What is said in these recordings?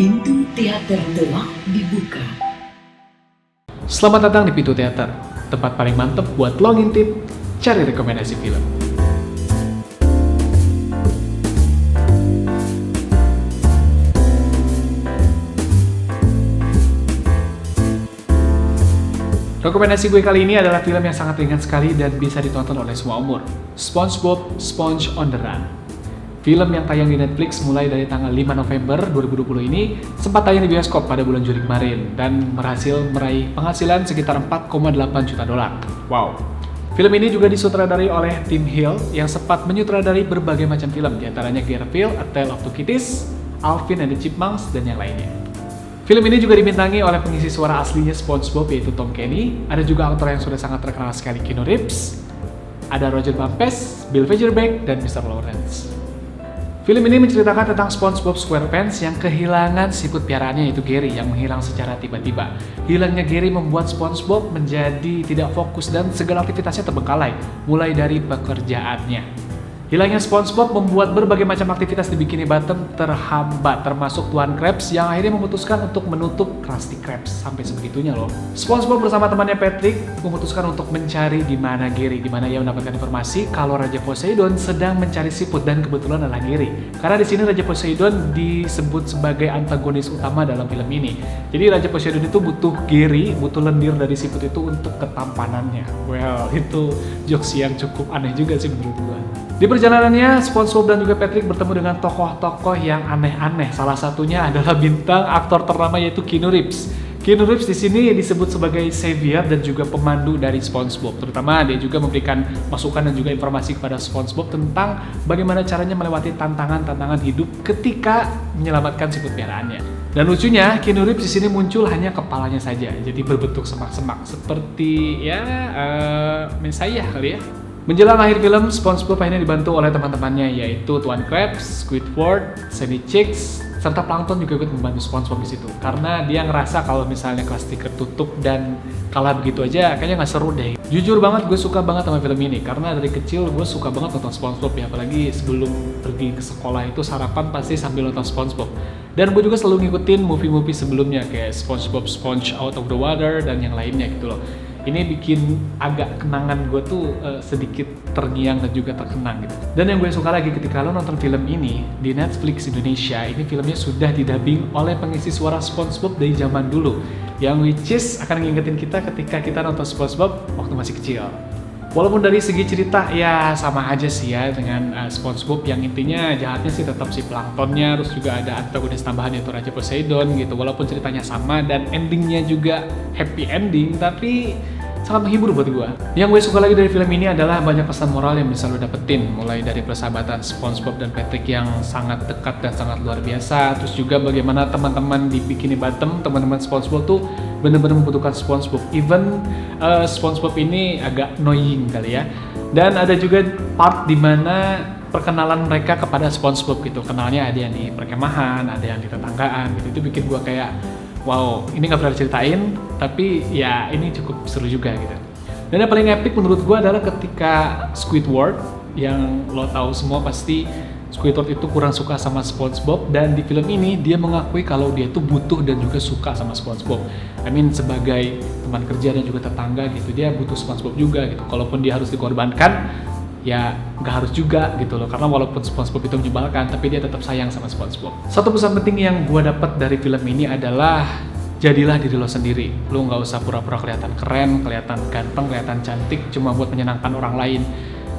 Pintu teater telah dibuka. Selamat datang di Pintu Teater, tempat paling mantep buat lo ngintip, cari rekomendasi film. Rekomendasi gue kali ini adalah film yang sangat ringan sekali dan bisa ditonton oleh semua umur. SpongeBob Sponge on the Run. Film yang tayang di Netflix mulai dari tanggal 5 November 2020 ini sempat tayang di bioskop pada bulan Juli kemarin dan berhasil meraih penghasilan sekitar 4,8 juta dolar. Wow. Film ini juga disutradarai oleh Tim Hill yang sempat menyutradarai berbagai macam film, diantaranya Garfield, A Tale of Two Kitties, Alvin and the Chipmunks, dan yang lainnya. Film ini juga dibintangi oleh pengisi suara aslinya SpongeBob yaitu Tom Kenny, ada juga aktor yang sudah sangat terkenal sekali Keanu Reeves, ada Roger Bumpes, Bill Fagerbakke, dan Mr. Lawrence. Film ini menceritakan tentang SpongeBob SquarePants yang kehilangan siput piaraannya yaitu Gary yang menghilang secara tiba-tiba. Hilangnya Gary membuat SpongeBob menjadi tidak fokus dan segala aktivitasnya terbengkalai, mulai dari pekerjaannya. Hilangnya SpongeBob membuat berbagai macam aktivitas di Bikini Bottom terhambat, termasuk Tuan Krabs yang akhirnya memutuskan untuk menutup Krusty Krab sampai sebegitunya loh. SpongeBob bersama temannya Patrick memutuskan untuk mencari di mana Gary, di mana ia mendapatkan informasi kalau Raja Poseidon sedang mencari siput dan kebetulan adalah Gary. Karena di sini Raja Poseidon disebut sebagai antagonis utama dalam film ini. Jadi Raja Poseidon itu butuh Gary, butuh lendir dari siput itu untuk ketampanannya. Well, itu jokes yang cukup aneh juga sih menurut gua. Di perjalanannya, SpongeBob dan juga Patrick bertemu dengan tokoh-tokoh yang aneh-aneh. Salah satunya adalah bintang aktor ternama yaitu Keanu Reeves. Keanu Reeves di sini disebut sebagai savior dan juga pemandu dari SpongeBob. Terutama dia juga memberikan masukan dan juga informasi kepada SpongeBob tentang bagaimana caranya melewati tantangan-tantangan hidup ketika menyelamatkan siput piaraannya. Dan lucunya, Keanu Reeves di sini muncul hanya kepalanya saja, jadi berbentuk semak-semak seperti Messiah kali ya. Menjelang akhir film, SpongeBob akhirnya dibantu oleh teman-temannya yaitu Tuan Krabs, Squidward, Sandy Cheeks, serta Plankton juga ikut membantu SpongeBob di situ. Karena dia ngerasa kalau misalnya Krusty Krab tutup dan kalah begitu aja, kayaknya nggak seru deh. Jujur banget, gue suka banget sama film ini karena dari kecil gue suka banget nonton SpongeBob ya, apalagi sebelum pergi ke sekolah itu sarapan pasti sambil nonton SpongeBob. Dan gue juga selalu ngikutin movie-movie sebelumnya kayak SpongeBob Sponge Out of the Water dan yang lainnya gitu loh. Ini bikin agak kenangan gue tuh sedikit terngiang dan juga terkenang gitu. Dan yang gue suka lagi ketika lo nonton film ini di Netflix Indonesia, ini filmnya sudah didubbing oleh pengisi suara SpongeBob dari zaman dulu, yang which is akan ngingetin kita ketika kita nonton SpongeBob waktu masih kecil. Walaupun dari segi cerita ya sama aja sih ya dengan SpongeBob yang intinya jahatnya sih tetap si Planktonnya, terus juga ada antagonis tambahan yaitu Raja Poseidon gitu. Walaupun ceritanya sama dan endingnya juga happy ending, tapi sangat menghibur buat gue. Yang gue suka lagi dari film ini adalah banyak pesan moral yang bisa lo dapetin, mulai dari persahabatan SpongeBob dan Patrick yang sangat dekat dan sangat luar biasa, terus juga bagaimana teman-teman di Bikini Bottom, teman-teman SpongeBob tuh benar-benar membutuhkan SpongeBob. Even SpongeBob ini agak annoying kali ya. Dan ada juga part dimana perkenalan mereka kepada SpongeBob gitu. Kenalnya ada yang di perkemahan, ada yang di tetanggaan gitu. Itu bikin gue kayak wow, ini gak pernah diceritain, tapi ya ini cukup seru juga gitu. Dan yang paling epic menurut gue adalah ketika Squidward, yang lo tahu semua pasti Squidward itu kurang suka sama SpongeBob, dan di film ini dia mengakui kalau dia itu butuh dan juga suka sama SpongeBob. I mean sebagai teman kerja dan juga tetangga gitu, dia butuh SpongeBob juga gitu. Kalaupun dia harus dikorbankan, ya nggak harus juga gitu loh, karena walaupun SpongeBob itu menyebalkan, tapi dia tetap sayang sama SpongeBob. Satu pesan penting yang gue dapat dari film ini adalah jadilah diri lo sendiri. Lo nggak usah pura-pura kelihatan keren, kelihatan ganteng, kelihatan cantik cuma buat menyenangkan orang lain.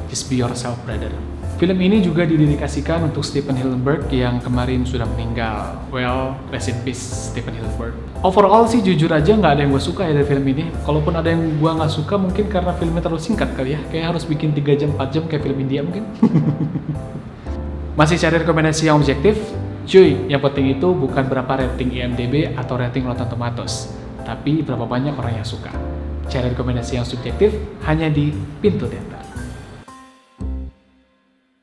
Just be yourself, brother. Film ini juga didedikasikan untuk Steven Hillenburg yang kemarin sudah meninggal. Well, rest in peace Steven Hillenburg. Overall sih jujur aja nggak ada yang gue suka ya dari film ini. Kalaupun ada yang gue nggak suka mungkin karena filmnya terlalu singkat kali ya. Kayak harus bikin 3 jam 4 jam kayak film India mungkin. Masih cari rekomendasi yang objektif? Cuy, yang penting itu bukan berapa rating IMDb atau rating Rotten Tomatoes, tapi berapa banyak orang yang suka. Cari rekomendasi yang subjektif hanya di Pintu Teater.